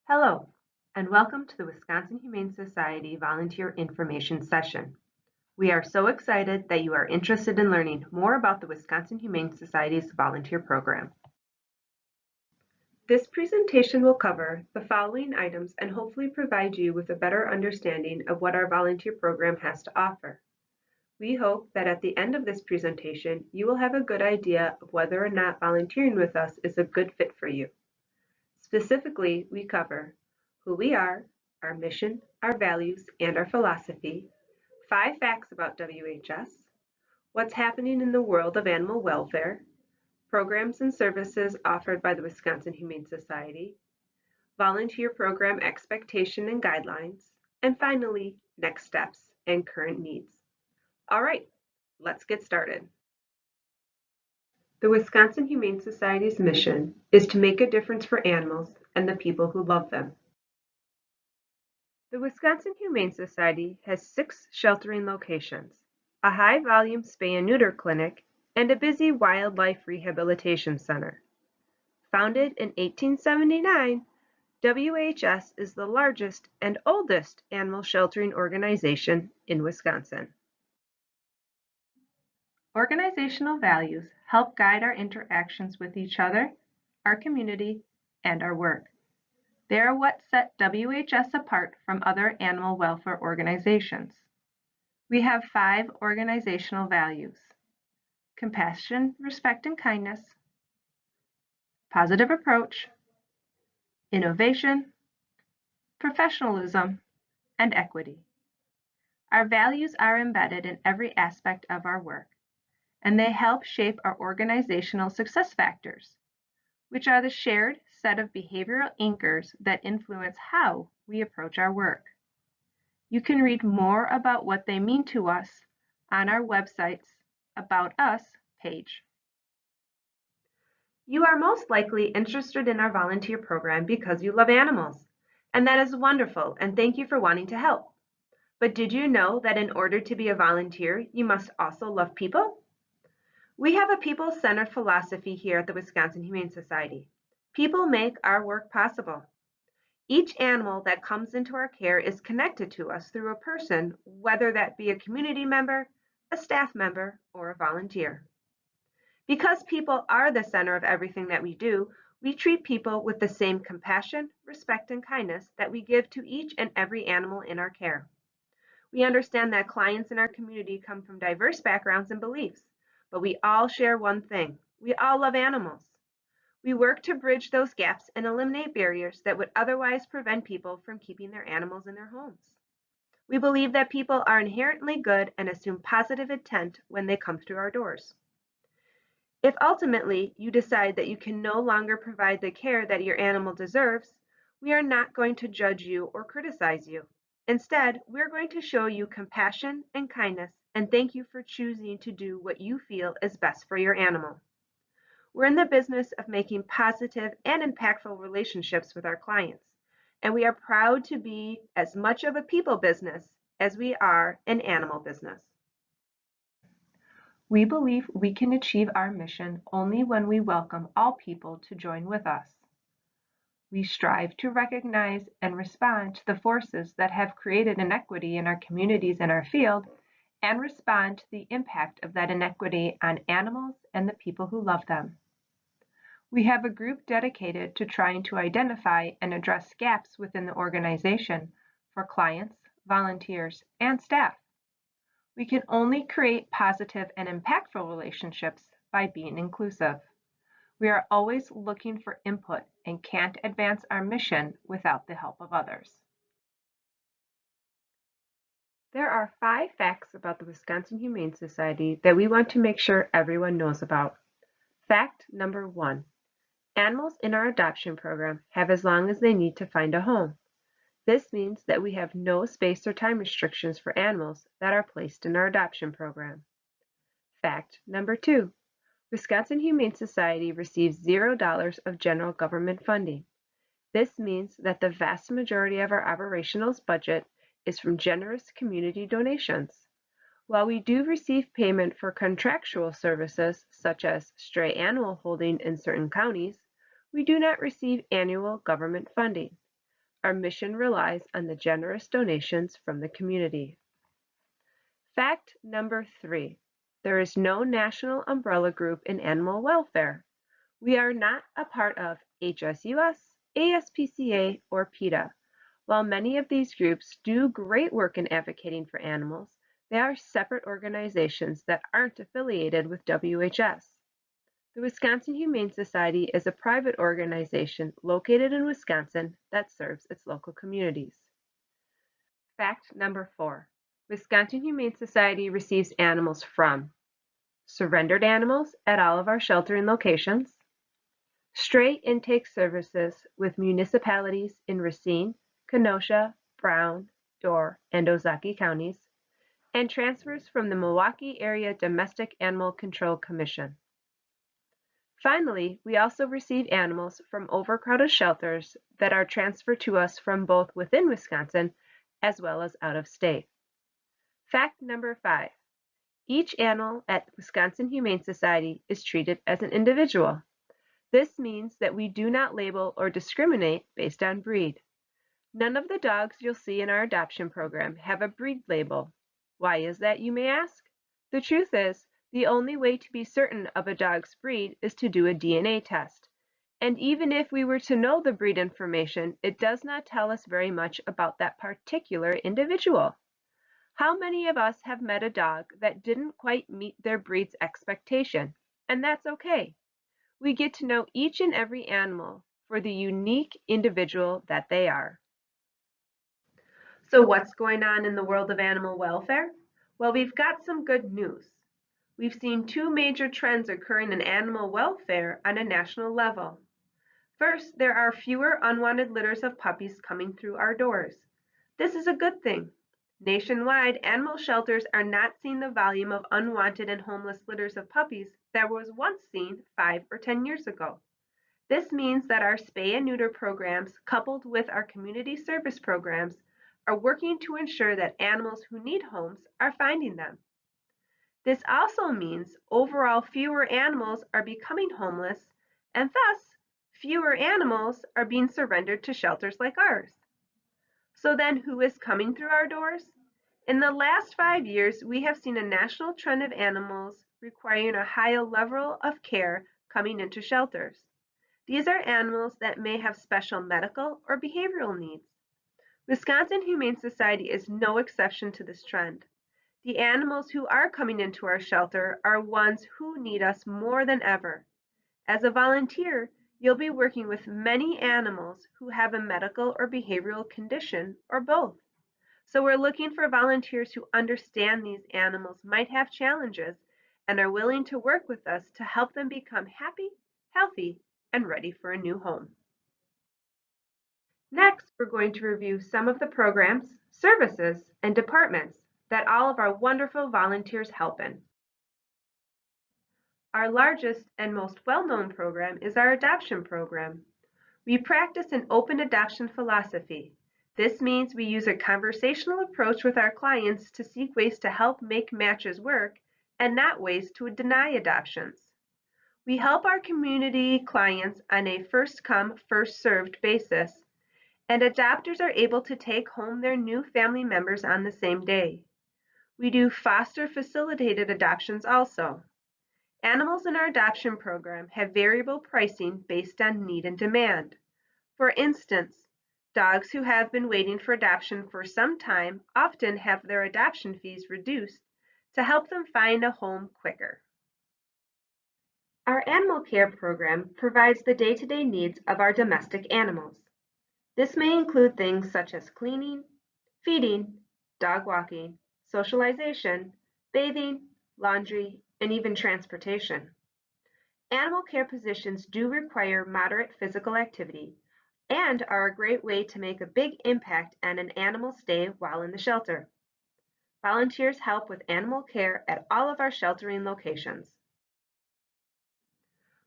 Hello, and welcome to the Wisconsin Humane Society Volunteer Information Session. We are so excited that you are interested in learning more about the Wisconsin Humane Society's volunteer program. This presentation will cover the following items and hopefully provide you with a better understanding of what our volunteer program has to offer. We hope that at the end of this presentation, you will have a good idea of whether or not volunteering with us is a good fit for you. Specifically, we cover who we are, our mission, our values, and our philosophy, 5 facts about WHS, what's happening in the world of animal welfare, programs and services offered by the Wisconsin Humane Society, volunteer program expectation and guidelines, and finally, next steps and current needs. All right, let's get started. The Wisconsin Humane Society's mission is to make a difference for animals and the people who love them. The Wisconsin Humane Society has 6 sheltering locations, a high-volume spay and neuter clinic, and a busy wildlife rehabilitation center. Founded in 1879, WHS is the largest and oldest animal sheltering organization in Wisconsin. Organizational values help guide our interactions with each other, our community, and our work. They are what set WHS apart from other animal welfare organizations. We have 5 organizational values: compassion, respect, and kindness, positive approach, innovation, professionalism, and equity. Our values are embedded in every aspect of our work, and they help shape our organizational success factors, which are the shared set of behavioral anchors that influence how we approach our work. You can read more about what they mean to us on our website's About Us page. You are most likely interested in our volunteer program because you love animals, and that is wonderful, and thank you for wanting to help. But did you know that in order to be a volunteer, you must also love people? We have a people-centered philosophy here at the Wisconsin Humane Society. People make our work possible. Each animal that comes into our care is connected to us through a person, whether that be a community member, a staff member, or a volunteer. Because people are the center of everything that we do, we treat people with the same compassion, respect, and kindness that we give to each and every animal in our care. We understand that clients in our community come from diverse backgrounds and beliefs, but we all share one thing: we all love animals. We work to bridge those gaps and eliminate barriers that would otherwise prevent people from keeping their animals in their homes. We believe that people are inherently good and assume positive intent when they come through our doors. If ultimately you decide that you can no longer provide the care that your animal deserves, we are not going to judge you or criticize you. Instead, we're going to show you compassion and kindness and thank you for choosing to do what you feel is best for your animal. We're in the business of making positive and impactful relationships with our clients, and we are proud to be as much of a people business as we are an animal business. We believe we can achieve our mission only when we welcome all people to join with us. We strive to recognize and respond to the forces that have created inequity in our communities and our field, and respond to the impact of that inequity on animals and the people who love them. We have a group dedicated to trying to identify and address gaps within the organization for clients, volunteers, and staff. We can only create positive and impactful relationships by being inclusive. We are always looking for input and can't advance our mission without the help of others. There are 5 facts about the Wisconsin Humane Society that we want to make sure everyone knows about. Fact number 1. Animals in our adoption program have as long as they need to find a home. This means that we have no space or time restrictions for animals that are placed in our adoption program. Fact number 2. Wisconsin Humane Society receives $0 of general government funding. This means that the vast majority of our operational budget is from generous community donations. While we do receive payment for contractual services such as stray animal holding in certain counties, we do not receive annual government funding. our mission relies on the generous donations from the community. Fact number 3. There is no national umbrella group in animal welfare. We are not a part of HSUS, ASPCA, or PETA. While many of these groups do great work in advocating for animals, they are separate organizations that aren't affiliated with WHS. The Wisconsin Humane Society is a private organization located in Wisconsin that serves its local communities. Fact number 4. Wisconsin Humane Society receives animals from surrendered animals at all of our sheltering locations, stray intake services with municipalities in Racine, Kenosha, Brown, Door, and Ozaukee counties, and transfers from the Milwaukee Area Domestic Animal Control Commission. Finally, we also receive animals from overcrowded shelters that are transferred to us from both within Wisconsin as well as out of state. Fact number 5. Each animal at Wisconsin Humane Society is treated as an individual. This means that we do not label or discriminate based on breed. None of the dogs you'll see in our adoption program have a breed label. Why is that, you may ask? The truth is, the only way to be certain of a dog's breed is to do a DNA test. And even if we were to know the breed information, it does not tell us very much about that particular individual. How many of us have met a dog that didn't quite meet their breed's expectation? And that's okay. We get to know each and every animal for the unique individual that they are. So what's going on in the world of animal welfare? Well, we've got some good news. We've seen 2 major trends occurring in animal welfare on a national level. First, there are fewer unwanted litters of puppies coming through our doors. This is a good thing. Nationwide, animal shelters are not seeing the volume of unwanted and homeless litters of puppies that was once seen 5 or 10 years ago. This means that our spay and neuter programs, coupled with our community service programs, are working to ensure that animals who need homes are finding them. This also means overall fewer animals are becoming homeless, and thus fewer animals are being surrendered to shelters like ours. So then who is coming through our doors? In the last 5 years, we have seen a national trend of animals requiring a higher level of care coming into shelters. These are animals that may have special medical or behavioral needs. Wisconsin Humane Society is no exception to this trend. The animals who are coming into our shelter are ones who need us more than ever. As a volunteer, you'll be working with many animals who have a medical or behavioral condition or both. So we're looking for volunteers who understand these animals might have challenges and are willing to work with us to help them become happy, healthy, and ready for a new home. Next, we're going to review some of the programs, services, and departments that all of our wonderful volunteers help in. Our largest and most well-known program is our adoption program. We practice an open adoption philosophy. This means we use a conversational approach with our clients to seek ways to help make matches work and not ways to deny adoptions. We help our community clients on a first-come, first-served basis, and adopters are able to take home their new family members on the same day. We do foster facilitated adoptions also. Animals in our adoption program have variable pricing based on need and demand. For instance, dogs who have been waiting for adoption for some time often have their adoption fees reduced to help them find a home quicker. Our animal care program provides the day-to-day needs of our domestic animals. This may include things such as cleaning, feeding, dog walking, socialization, bathing, laundry, and even transportation. Animal care positions do require moderate physical activity and are a great way to make a big impact on an animal's stay while in the shelter. Volunteers help with animal care at all of our sheltering locations.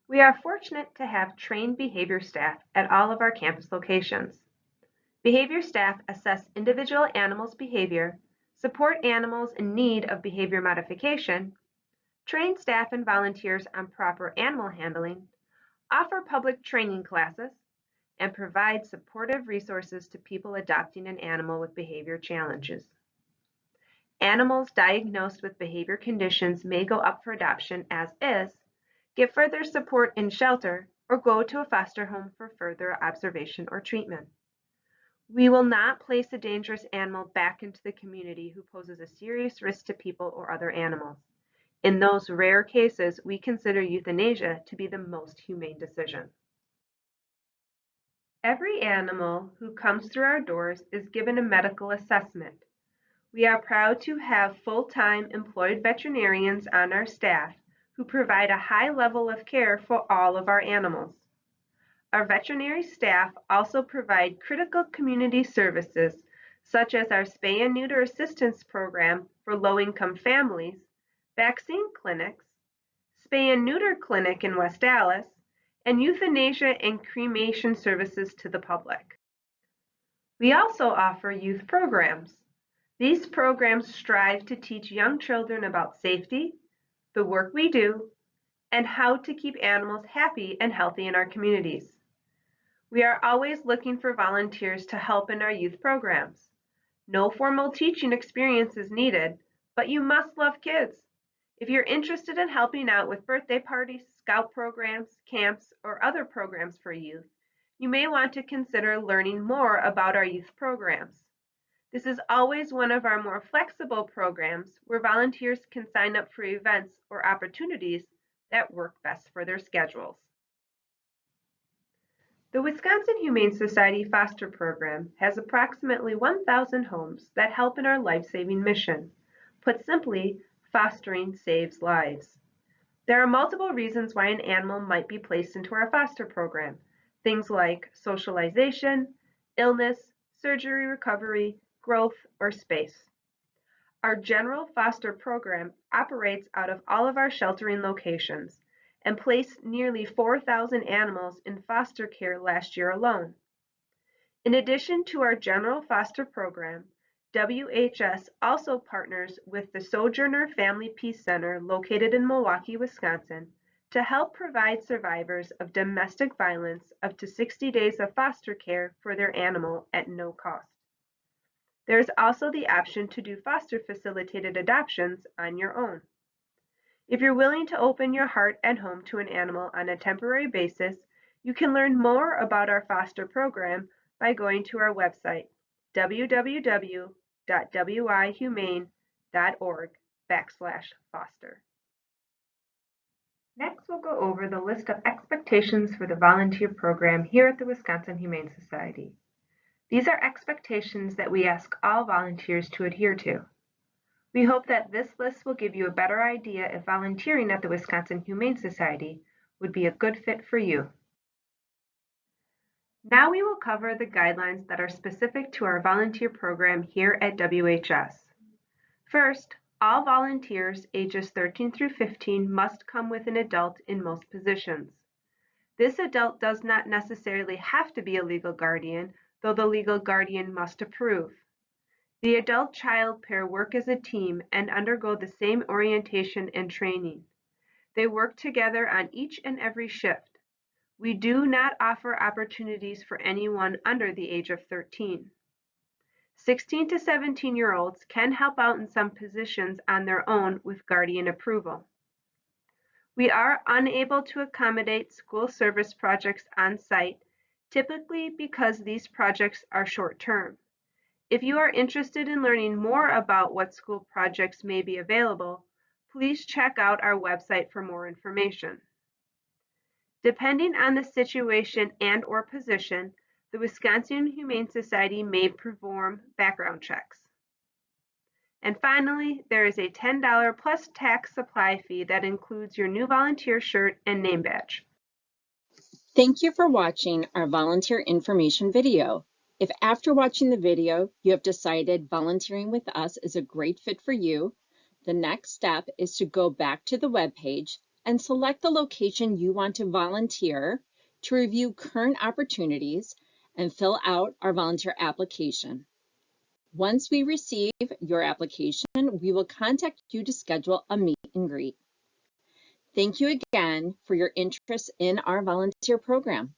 We are fortunate to have trained behavior staff at all of our campus locations. Behavior staff assess individual animals' behavior, support animals in need of behavior modification, train staff and volunteers on proper animal handling, offer public training classes, and provide supportive resources to people adopting an animal with behavior challenges. Animals diagnosed with behavior conditions may go up for adoption as is, get further support in shelter, or go to a foster home for further observation or treatment. We will not place a dangerous animal back into the community who poses a serious risk to people or other animals. In those rare cases, we consider euthanasia to be the most humane decision. Every animal who comes through our doors is given a medical assessment. We are proud to have full-time employed veterinarians on our staff who provide a high level of care for all of our animals. Our veterinary staff also provide critical community services such as our spay and neuter assistance program for low-income families, vaccine clinics, spay and neuter clinic in West Dallas, and euthanasia and cremation services to the public. We also offer youth programs. These programs strive to teach young children about safety, the work we do, and how to keep animals happy and healthy in our communities. We are always looking for volunteers to help in our youth programs. No formal teaching experience is needed, but you must love kids. If you're interested in helping out with birthday parties, scout programs, camps, or other programs for youth, you may want to consider learning more about our youth programs. This is always one of our more flexible programs where volunteers can sign up for events or opportunities that work best for their schedules. The Wisconsin Humane Society foster program has approximately 1,000 homes that help in our life-saving mission. Put simply, fostering saves lives. There are multiple reasons why an animal might be placed into our foster program. Things like socialization, illness, surgery recovery, growth, or space. Our general foster program operates out of all of our sheltering locations and placed nearly 4,000 animals in foster care last year alone. In addition to our general foster program, WHS also partners with the Sojourner Family Peace Center located in Milwaukee, Wisconsin, to help provide survivors of domestic violence up to 60 days of foster care for their animal at no cost. There is also the option to do foster facilitated adoptions on your own. If you're willing to open your heart and home to an animal on a temporary basis, you can learn more about our foster program by going to our website, www.wihumane.org/foster. Next, we'll go over the list of expectations for the volunteer program here at the Wisconsin Humane Society. These are expectations that we ask all volunteers to adhere to. We hope that this list will give you a better idea if volunteering at the Wisconsin Humane Society would be a good fit for you. Now we will cover the guidelines that are specific to our volunteer program here at WHS. First, all volunteers ages 13 through 15 must come with an adult in most positions. This adult does not necessarily have to be a legal guardian, though the legal guardian must approve. The adult-child pair work as a team and undergo the same orientation and training. They work together on each and every shift. We do not offer opportunities for anyone under the age of 13. 16 to 17-year-olds can help out in some positions on their own with guardian approval. We are unable to accommodate school service projects on site, typically because these projects are short-term. If you are interested in learning more about what school projects may be available, please check out our website for more information. Depending on the situation and/or position, the Wisconsin Humane Society may perform background checks. And finally, there is a $10 plus tax supply fee that includes your new volunteer shirt and name badge. Thank you for watching our volunteer information video. If after watching the video, you have decided volunteering with us is a great fit for you, the next step is to go back to the webpage and select the location you want to volunteer to review current opportunities and fill out our volunteer application. Once we receive your application, we will contact you to schedule a meet and greet. Thank you again for your interest in our volunteer program.